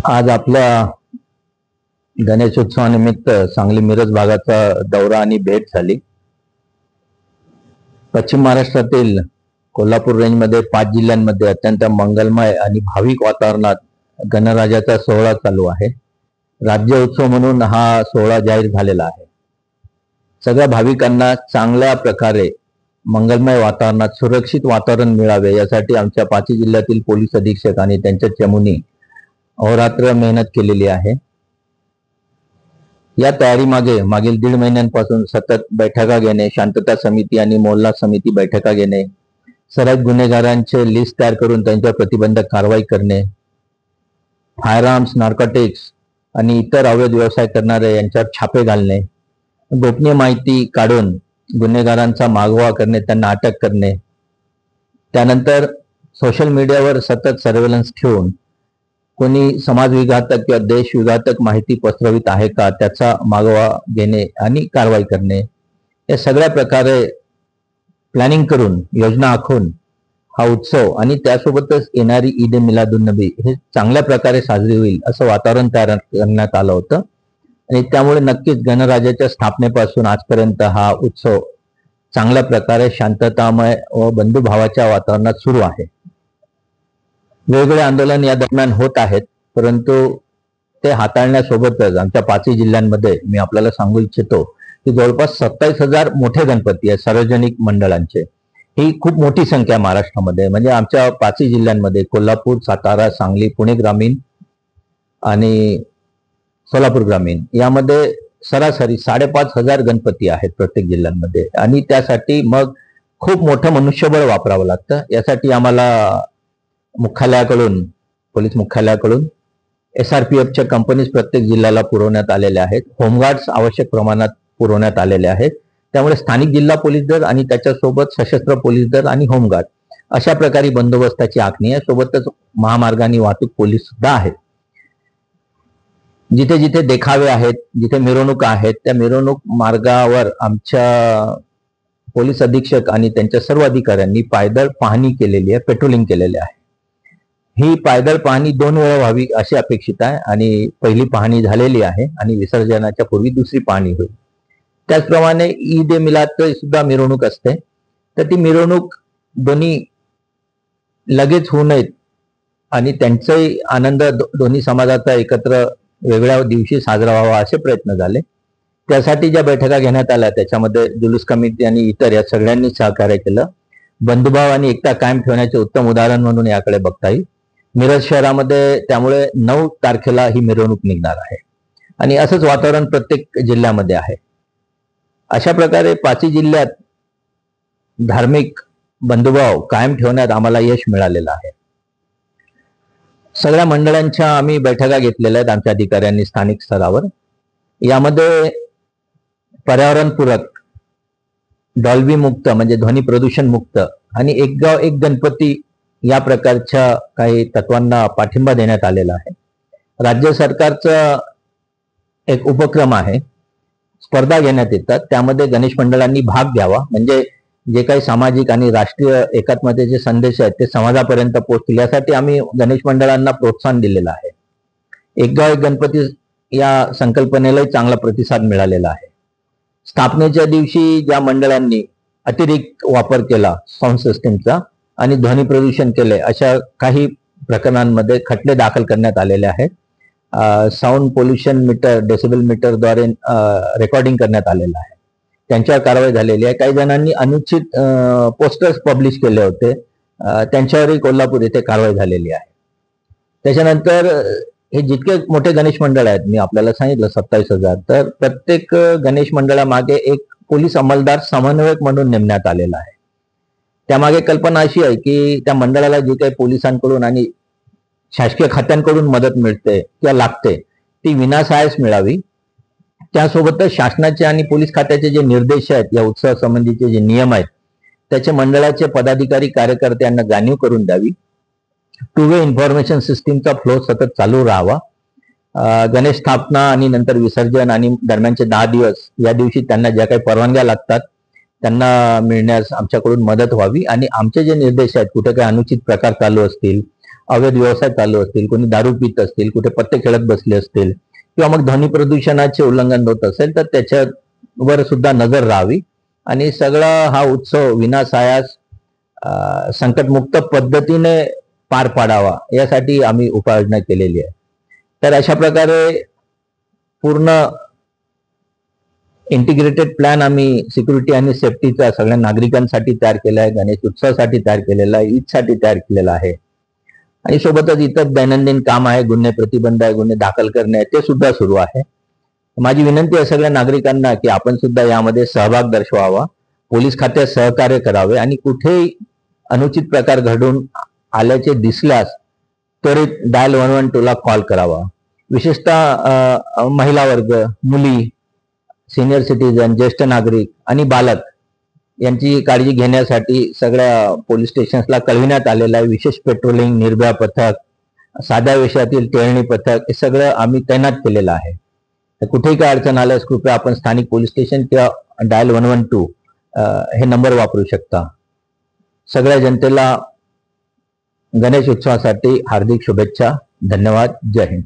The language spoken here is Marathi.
आज आपल्या गणेशोत्सवानिमित्त सांगली मिरज भागाचा दौरा आणि भेट झाली. पश्चिम महाराष्ट्रातील कोल्हापूर रेंजमध्ये 5 जिल्ह्यांमध्ये अत्यंत मंगलमय आणि भाविक वातावरणात गणराजाचा सोहळा चालू आहे. राज्य उत्सव म्हणून हा सोहळा जाहीर झालेला आहे. सगळ्या भाविकांना चांगल्या प्रकारे मंगलमय वातावरणात सुरक्षित वातावरण मिळावे यासाठी आमच्या 5 जिल्ह्यातील पोलीस अधीक्षक आणि त्यांच्या चमूंनी अहोरात्र मेहनत केलेली आहे. या तयारीमागे मागील 1.5 महिन्यांपासून सतत बैठका घेणे, शांतता समिती आणि मोहल्ला समिती बैठका घेणे, सराईत गुन्हेगारांचे लिस्ट तयार करून त्यांच्यावर प्रतिबंधक कारवाई करणे, फायर आर्म्स, नार्कोटिक्स आणि इतर अवैध व्यवसाय करणारे यांच्यावर छापे घालणे, गोपनीय माहिती काढून गुन्हेगारांचा मागोवा करणे, त्यांना अटक करणे, त्यानंतर सोशल मीडियावर सतत सर्व्हेलन्स ठेवून कोणी समाजविघातक किंवा देशविघातक माहिती पसरवित आहे का त्याचा मागोवा घेणे आणि कारवाई करणे, या सगळ्या प्रकारे प्लॅनिंग करून योजना आखून हा उत्सव आणि त्यासोबतच येणारी ईद ए मिलादुन्नबी हे चांगल्या प्रकारे साजरी होईल असं वातावरण तयार करण्यात आलं होतं. आणि त्यामुळे नक्कीच गणराजाच्या स्थापनेपासून आजपर्यंत हा उत्सव चांगल्या प्रकारे शांततामय व बंधुभावाच्या वातावरणात सुरू आहे. वेगवेगळे आंदोलन या दरम्यान होत आहेत, परंतु ते हाताळण्यासोबतच आमच्या 5 जिल्ह्यांमध्ये मी आपल्याला सांगू इच्छितो की जवळपास 27,000 मोठे गणपती आहेत सार्वजनिक मंडळांचे. ही खूप मोठी संख्या महाराष्ट्रामध्ये. म्हणजे आमच्या 5 जिल्ह्यांमध्ये कोल्हापूर, सातारा, सांगली, पुणे ग्रामीण आणि सोलापूर ग्रामीण यामध्ये सरासरी 5,500 गणपती आहेत प्रत्येक जिल्ह्यांमध्ये. आणि त्यासाठी मग खूप मोठं मनुष्यबळ वापरावं लागतं. यासाठी आम्हाला मुख्यालयाकडून, पोलीस मुख्यालयाकडून SRPFच्या कंपनीज प्रत्येक जिल्ह्याला पुरवण्यात आलेल्या आहेत. होमगार्ड्स आवश्यक प्रमाणात पुरवण्यात आलेले आहेत. त्यामुळे स्थानिक जिल्हा पोलीस दल आणि त्याच्यासोबत सशस्त्र पोलीस दल आणि होमगार्ड अशा प्रकारे बंदोबस्ताची आखणी आहे. सोबतच महामार्गाने वाहतूक पोलीस सुद्धा आहेत. जिथे जिथे देखावे आहेत, जिथे मिरवणुका आहेत, त्या मिरवणूक मार्गावर आमच्या पोलीस अधीक्षक आणि त्यांच्या सर्व अधिकाऱ्यांनी पायदळ पाहणी केलेली आहे, पेट्रोलिंग केलेले आहे. ही पायदळ पाहणी 2 वेळा व्हावी अशी अपेक्षित आहे. आणि पहिली पाहणी झालेली आहे आणि विसर्जनाच्या पूर्वी दुसरी पाहणी होईल. त्याचप्रमाणे ईद ए मिलाद सुद्धा मिरवणूक असते, तर ती मिरवणूक दोन्ही लगेच होऊ नयेत आणि त्यांचाही आनंद दोन्ही समाजाचा एकत्र वेगळ्या दिवशी साजरा व्हावा असे प्रयत्न झाले. त्यासाठी ज्या बैठका घेण्यात आल्या त्याच्यामध्ये जुलूस कमिटी आणि इतर या सगळ्यांनी सहकार्य केलं. बंधुभाव आणि एकता कायम ठेवण्याचे उत्तम उदाहरण म्हणून याकडे बघता येईल. मिरज शहरामध्ये त्यामुळे 9 तारखेला ही मिरवणूक निघणार आहे आणि असंच वातावरण प्रत्येक जिल्ह्यामध्ये आहे. अशा प्रकारे 5 जिल्ह्यात धार्मिक बंधुभाव कायम ठेवण्यात आम्हाला यश मिळालेलं आहे. सगळ्या मंडळांच्या आम्ही बैठका घेतलेल्या आहेत आमच्या अधिकाऱ्यांनी स्थानिक स्तरावर. यामध्ये पर्यावरणपूरक, डॉल्बी मुक्त म्हणजे ध्वनी प्रदूषण मुक्त आणि एक गाव एक गणपती या प्रकारच्या काही तत्वांना पाठिंबा देण्यात आलेला आहे. राज्य सरकारचा एक उपक्रम आहे, स्पर्धा घेण्यात येतात, त्यामध्ये गणेश मंडळांनी भाग घ्यावा. म्हणजे जे काही सामाजिक आणि राष्ट्रीय एकात्मतेचे संदेश आहेत ते समाजापर्यंत पोहोचतील यासाठी आम्ही गणेश मंडळांना प्रोत्साहन दिलेलं आहे. एक गाव एक गणपती या संकल्पनेलाही चांगला प्रतिसाद मिळालेला आहे. स्थापनेच्या दिवशी ज्या मंडळांनी अतिरिक्त वापर केला साऊंड सिस्टीमचा आणि ध्वनी प्रदूषण केले अशा काही प्रकरणांमध्ये खटले दाखल करण्यात आलेले आहेत. साऊंड पोल्युशन मीटर, डेसिबल मीटरद्वारे रेकॉर्डिंग करण्यात आलेलं आहे. त्यांच्यावर कारवाई झालेली आहे. काही जणांनी अनुचित पोस्टर्स पब्लिश केले होते, त्यांच्यावरही कोल्हापूर येथे कारवाई झालेली आहे. त्याच्यानंतर हे जितके मोठे गणेश मंडळ आहेत, मी आपल्याला सांगितलं 27,000, तर प्रत्येक गणेश मंडळामागे एक पोलीस अंमलदार समन्वयक म्हणून नेमण्यात आलेला आहे. त्यामागे कल्पना अशी आहे की त्या मंडळाला जी काही पोलिसांकडून आणि शासकीय खात्यांकडून मदत मिळते किंवा लागते ती विनासायास मिळावी. त्यासोबतच शासनाचे आणि पोलीस खात्याचे जे निर्देश आहेत, या उत्सव संबंधीचे जे नियम आहेत, त्याचे मंडळाचे पदाधिकारी कार्यकर्त्यांना जाणीव करून द्यावी. 2 वे इन्फॉर्मेशन सिस्टीमचा फ्लो सतत चालू राहावा. गणेश स्थापना आणि नंतर विसर्जन आणि दरम्यानचे 10 दिवस या दिवशी त्यांना ज्या काही परवानग्या लागतात त्यांना मिळण्यास आमच्याकडून मदत व्हावी. आणि आमचे जे निर्देश आहेत, कुठे काही अनुचित प्रकार चालू असतील, अवैध व्यवसाय चालू असतील, कोणी दारू पित असतील, कुठे पत्ते खेळत बसले असतील किंवा मग ध्वनी प्रदूषणाचे उल्लंघन होत असेल तर त्याच्यावर सुद्धा नजर राहावी आणि सगळा हा उत्सव विनासायास संकटमुक्त पद्धतीने पार पाडावा यासाठी आम्ही उपाययोजना केलेली आहे. तर अशा प्रकारे पूर्ण इंटिग्रेटेड प्लॅन आम्ही सिक्युरिटी आणि सेफ्टीचा सगळ्या नागरिकांसाठी तयार केला आहे, गणेश उत्सवासाठी तयार केलेला आहे, ईदसाठी तयार केलेला आहे आणि सोबतच इतर दैनंदिन काम आहे, गुन्हे प्रतिबंध आहे, गुन्हे दाखल करणे आहे, ते सुद्धा सुरू आहे. माझी विनंती आहे सगळ्या नागरिकांना की आपण सुद्धा यामध्ये सहभाग दर्शवावा, पोलीस खात्यात सहकार्य करावे आणि कुठेही अनुचित प्रकार घडून आल्याचे दिसल्यास त्वरित डायल 112 ला कॉल करावा. विशेषतः महिला वर्ग, मुली, सिनियर सिटीजन, ज्येष्ठ नागरिक आणि बालक यांची काळजी घेण्यासाठी सगळ्या पोलीस स्टेशन्सला कळविण्यात आलेलं आहे. विशेष पेट्रोलिंग, निर्भया पथक, साध्या वेशातील टेळणी पथक हे सगळं आम्ही तैनात केलेलं आहे. तर कुठेही काय अडचण आल्यास कृपया आपण स्थानिक पोलीस स्टेशन किंवा डायल 112 हे नंबर वापरू शकता. सगळ्या जनतेला गणेश उत्सवासाठी हार्दिक शुभेच्छा. धन्यवाद. जय हिंद.